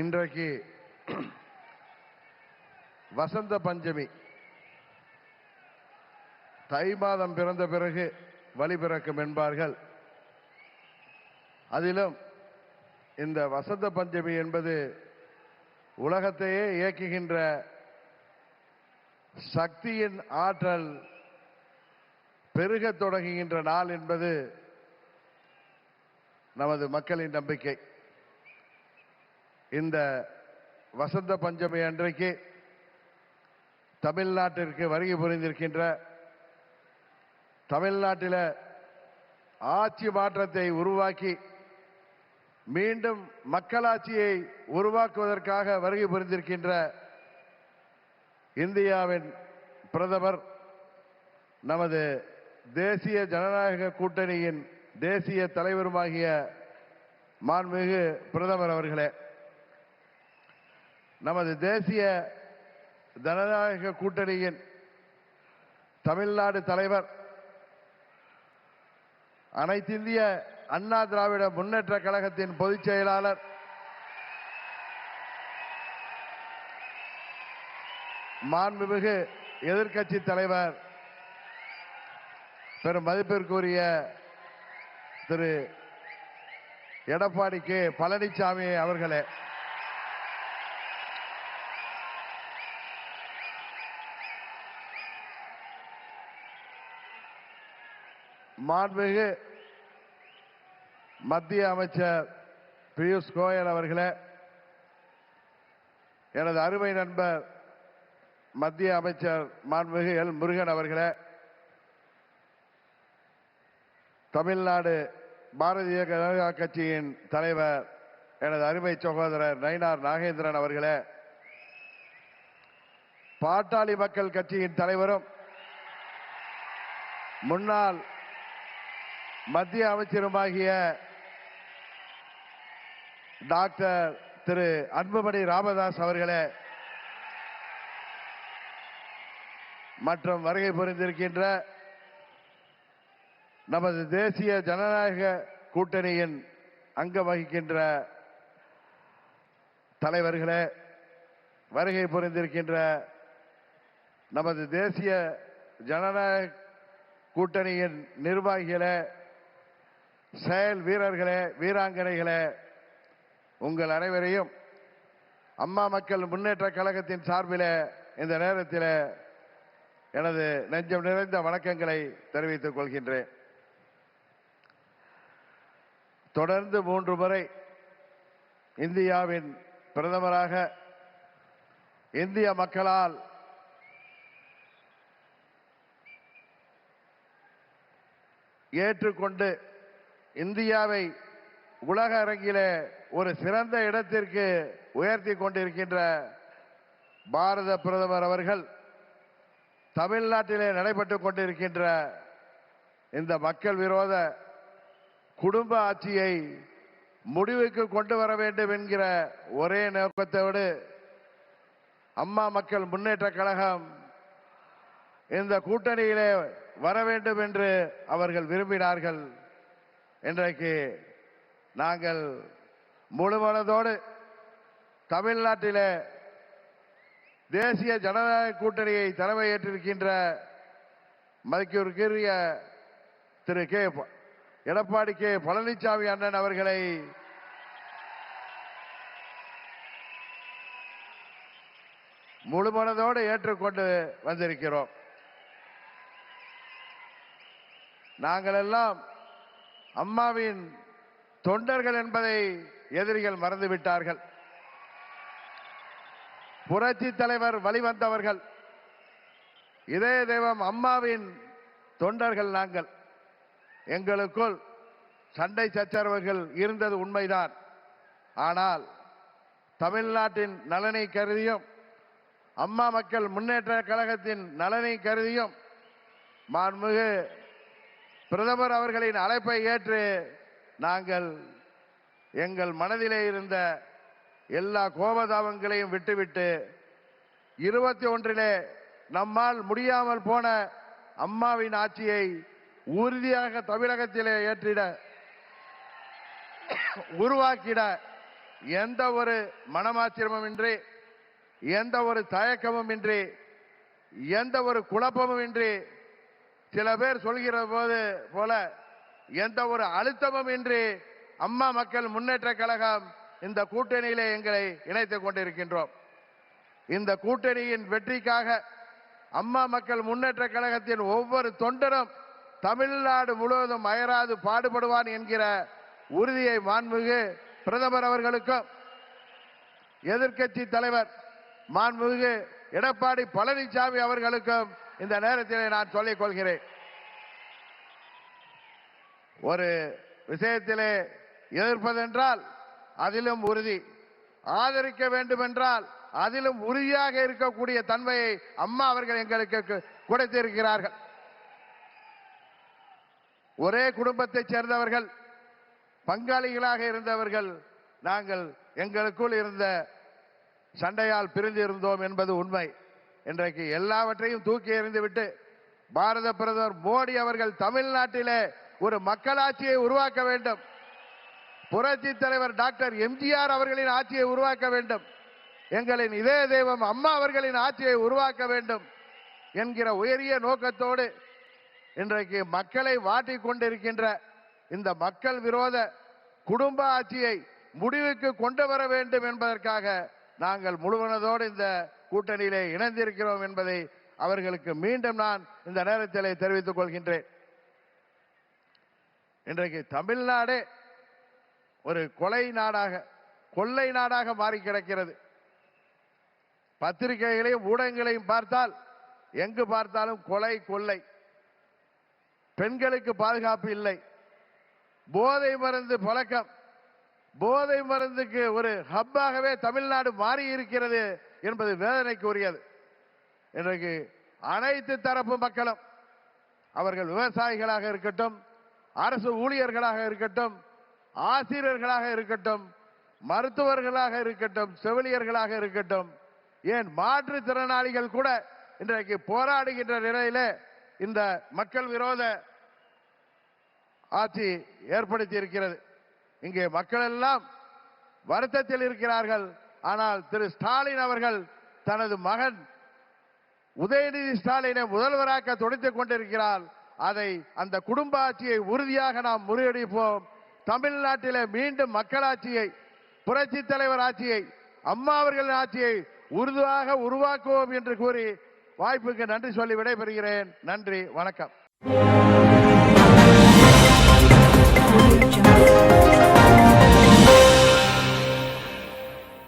இன்றைக்கு வசந்த பஞ்சமி. தை மாதம் பிறந்த பிறகு வழி பிறக்கும் என்பார்கள். அதிலும் இந்த வசந்த பஞ்சமி என்பது உலகத்தையே இயக்குகின்ற சக்தியின் ஆற்றல் பெருகத் தொடங்குகின்ற நாள் என்பது நமது மக்களின் நம்பிக்கை. இந்த வசந்த பஞ்சமி அன்றைக்கு தமிழ்நாட்டிற்கு வருகை புரிந்திருக்கின்ற, தமிழ்நாட்டில் ஆட்சி மாற்றத்தை உருவாக்கி மீண்டும் மக்களாட்சியை உருவாக்குவதற்காக வருகை புரிந்திருக்கின்ற இந்தியாவின் பிரதமர், நமது தேசிய ஜனநாயக கூட்டணியின் தேசிய தலைவருமாகிய மாண்புமிகு பிரதமர் அவர்களே, நமது தேசிய ஜனநாயக கூட்டணியின் தமிழ்நாடு தலைவர், அனைத்திந்திய அண்ணா திராவிட முன்னேற்ற கழகத்தின் பொதுச் செயலாளர், மாண்புமிகு எதிர்க்கட்சி தலைவர், பெரும் மதிப்பிற்குரிய திரு எடப்பாடி கே பழனிசாமி அவர்களே, மாண்புமிகு மத்திய அமைச்சர் பியூஷ் கோயல் அவர்களே, எனது அருமை நண்பர் மத்திய அமைச்சர் மாண்புமிகு எல் முருகன் அவர்களே, தமிழ்நாடு பாரதிய ஜனதா கட்சியின் தலைவர் எனது அருமை சகோதரர் நயினார் நாகேந்திரன் அவர்களே, பாட்டாளி மக்கள் கட்சியின் தலைவரும் முன்னாள் மத்திய அமைச்சருமாகிய டாக்டர் திரு அன்புமணி ராமதாஸ் அவர்களே, மற்றும் வருகை புரிந்திருக்கின்ற நமது தேசிய ஜனநாயக கூட்டணியின் அங்கம் வகிக்கின்ற தலைவர்களே, வருகை புரிந்திருக்கின்ற நமது தேசிய ஜனநாயக கூட்டணியின் நிர்வாகிகளே, செயல் வீரர்களே, வீராங்கனைகளே, உங்கள் அனைவரையும் அம்மா மக்கள் முன்னேற்ற கழகத்தின் சார்பில் இந்த நேரத்தில் எனது நெஞ்சம் நிறைந்த வணக்கங்களை தெரிவித்துக் கொள்கின்றேன். தொடர்ந்து 3 முறை இந்தியாவின் பிரதமராக இந்திய மக்களால் ஏற்றுக்கொண்டு இந்தியாவை உலக அரங்கிலே ஒரு சிறந்த இடத்திற்கு உயர்த்தி கொண்டிருக்கின்ற பாரத பிரதமர் அவர்கள் தமிழ்நாட்டிலே நடைபெற்றுக் கொண்டிருக்கின்ற இந்த மக்கள் விரோத குடும்ப ஆட்சியை முடிவுக்கு கொண்டு வர வேண்டும் என்கிற ஒரே நோக்கத்தோடு அம்மா மக்கள் முன்னேற்ற கழகம் இந்த கூட்டணியிலே வர வேண்டும் என்று அவர்கள் விரும்பினார்கள். இன்றைக்கு நாங்கள் முழுமனதோடு தமிழ்நாட்டிலே தேசிய ஜனநாயக கூட்டணியை தலைமையேற்றிருக்கின்ற மதிப்பிற்குரிய திரு எடப்பாடி கே பழனிசாமி அண்ணன் அவர்களை முழுமனதோடு ஏற்றுக்கொண்டு வந்திருக்கிறோம். நாங்கள் எல்லாம் அம்மாவின் தொண்டர்கள் என்பதை எதிரிகள் மறந்துவிட்டார்கள். புரட்சி தலைவர் வழிவந்தவர்கள், இதய தெய்வம் அம்மாவின் தொண்டர்கள் நாங்கள். எங்களுக்குள் சண்டை சச்சரவுகள் இருந்தது உண்மைதான். ஆனால் தமிழ்நாட்டின் நலனை கருதியும் அம்மா மக்கள் முன்னேற்ற கழகத்தின் நலனை கருதியும் மாண்புமிகு பிரதமர் அவர்களின் அழைப்பை ஏற்று நாங்கள் எங்கள் மனதிலே இருந்த எல்லா கோபதாபங்களையும் விட்டுவிட்டு 21 நம்மால் முடியாமல் போன அம்மாவின் ஆட்சியை உறுதியாக தமிழகத்திலே ஏற்றிட உருவாக்கிட எந்த ஒரு மனமாச்சரியமும் இன்றி, எந்த ஒரு தயக்கமும் இன்றி, எந்த ஒரு குழப்பமும் இன்றி, சில பேர் சொல்கிற போல எந்த ஒரு அழுத்தமும் இன்றி அம்மா மக்கள் முன்னேற்ற கழகம் இந்த கூட்டணியிலே எங்களை இணைத்துக் கொண்டிருக்கின்றோம். இந்த கூட்டணியின் வெற்றிக்காக அம்மா மக்கள் முன்னேற்ற கழகத்தின் ஒவ்வொரு தொண்டரும் தமிழ்நாடு முழுவதும் அயராது பாடுபடுவான் என்கிற உறுதியை மாண்புமிகு பிரதமர் அவர்களுக்கும் எதிர்க்கட்சி தலைவர் மாண்புமிகு எடப்பாடி பழனிசாமி அவர்களுக்கும் இந்த நேரத்திலே நான் சொல்லிக் கொள்கிறேன். ஒரு விஷயத்திலே எதிர்ப்பதென்றால் அதிலும் உறுதி, ஆதரிக்க வேண்டும் என்றால் அதிலும் உறுதியாக இருக்கக்கூடிய தன்மையை அம்மா அவர்கள் எங்களுக்கு கொடுத்திருக்கிறார்கள். ஒரே குடும்பத்தைச் சேர்ந்தவர்கள், பங்காளிகளாக இருந்தவர்கள் நாங்கள் எங்களுக்குள் இருந்த சண்டையால் பிரிந்து இருந்தோம் என்பது உண்மை. இன்றைக்கு எல்லாவற்றையும் தூக்கி எறிந்துவிட்டு பாரத பிரதமர் மோடி அவர்கள் தமிழ்நாட்டிலே ஒரு மக்களாட்சியை உருவாக்க வேண்டும், புரட்சி தலைவர் டாக்டர் எம்ஜிஆர் அவர்களின் ஆட்சியை உருவாக்க வேண்டும், எங்களின் இதய தெய்வம் அம்மா அவர்களின் ஆட்சியை உருவாக்க வேண்டும் என்கிற உயரிய நோக்கத்தோடு இன்றைக்கு மக்களை வாட்டிக் கொண்டிருக்கின்ற இந்த மக்கள் விரோத குடும்ப ஆட்சியை முடிவுக்கு கொண்டு வர வேண்டும் என்பதற்காக நாங்கள் முழுவனதோடு இந்த கூட்டணியிலே இணைந்திருக்கிறோம் என்பதை அவர்களுக்கு மீண்டும் நான் இந்த நேரத்தில் தெரிவித்துக் கொள்கின்றேன். இன்றைக்கு தமிழ்நாடே ஒரு கொலை நாடாக, கொள்ளை நாடாக மாறி கிடக்கிறது. பத்திரிகைகளையும் ஊடகங்களையும் பார்த்தால் எங்கு பார்த்தாலும் கொலை, கொள்ளை, பெண்களுக்கு பாதுகாப்பு இல்லை, போதை மருந்து பழக்கம், போதை மருந்துக்கு ஒரு ஹப்பாகவே தமிழ்நாடு மாறி இருக்கிறது என்பது வேதனைக்கு உரியது. இன்றைக்கு அனைத்து தரப்பு மக்களும், அவர்கள் விவசாயிகளாக இருக்கட்டும், அரசு ஊழியர்களாக இருக்கட்டும், ஆசிரியர்களாக இருக்கட்டும், மருத்துவர்களாக இருக்கட்டும், செவிலியர்களாக இருக்கட்டும், ஏன் மாற்றுத்திறனாளிகள் கூட இன்றைக்கு போராடுகின்ற நிலையில இந்த மக்கள் விரோத ஆட்சி ஏற்படுத்தி இருக்கிறது. இங்கே மக்கள் எல்லாம் வருத்தத்தில் இருக்கிறார்கள். ஆனால் திரு ஸ்டாலின் அவர்கள் தனது மகன் உதயநிதி ஸ்டாலினை முதல்வராக்க துடித்துக் கொண்டிருக்கிறார். அதை, அந்த குடும்ப ஆட்சியை உறுதியாக நாம் முறியடிப்போம். தமிழ்நாட்டிலே மீண்டும் மக்களாட்சியை, புரட்சி தலைவர் ஆட்சியை, அம்மா அவர்களின் ஆட்சியை உறுதியாக உருவாக்குவோம் என்று கூறி வாய்ப்புக்கு நன்றி சொல்லி விடைபெறுகிறேன். நன்றி, வணக்கம்.